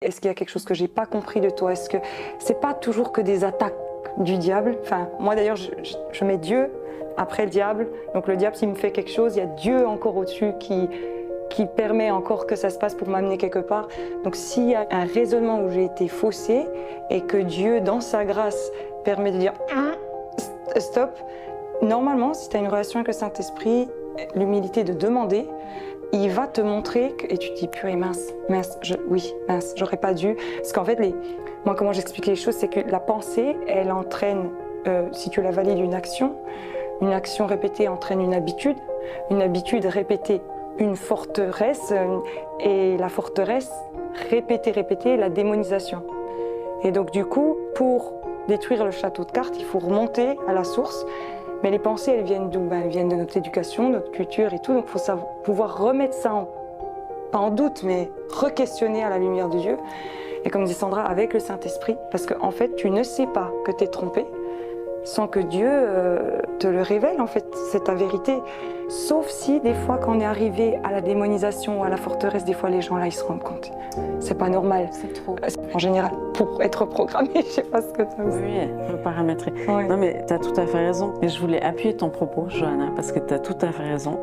est-ce qu'il y a quelque chose que j'ai pas compris de toi? Est-ce que c'est pas toujours que des attaques du diable? Enfin, moi d'ailleurs, je mets Dieu après le diable. Donc le diable, s'il me fait quelque chose, il y a Dieu encore au-dessus qui permet encore que ça se passe pour m'amener quelque part. Donc s'il y a un raisonnement où j'ai été faussée et que Dieu, dans sa grâce, permet de dire stop, normalement, si tu as une relation avec le Saint-Esprit, l'humilité de demander, il va te montrer et tu te dis purée mince, j'aurais pas dû. Parce qu'en fait, moi comment j'explique les choses, c'est que la pensée, elle entraîne, si tu la valides, une action répétée entraîne une habitude répétée, une forteresse, et la forteresse, répétée, la démonisation. Et donc du coup, pour détruire le château de cartes, il faut remonter à la source. Mais les pensées, elles viennent d'où? Elles viennent de notre éducation, notre culture et tout. Donc il faut pouvoir remettre ça, pas en doute, mais re-questionner à la lumière de Dieu. Et comme dit Sandra, avec le Saint-Esprit, parce qu'en fait, tu ne sais pas que tu es trompé sans que Dieu te le révèle, en fait, c'est ta vérité. Sauf si, des fois, quand on est arrivé à la démonisation ou à la forteresse, des fois, les gens, là, ils se rendent compte. C'est pas normal. C'est trop. En général, pour être programmé, je sais pas ce que ça veut dire. Oui, le paramétrer. Ouais. Non, mais tu as tout à fait raison. Et je voulais appuyer ton propos, Johanna, parce que tu as tout à fait raison.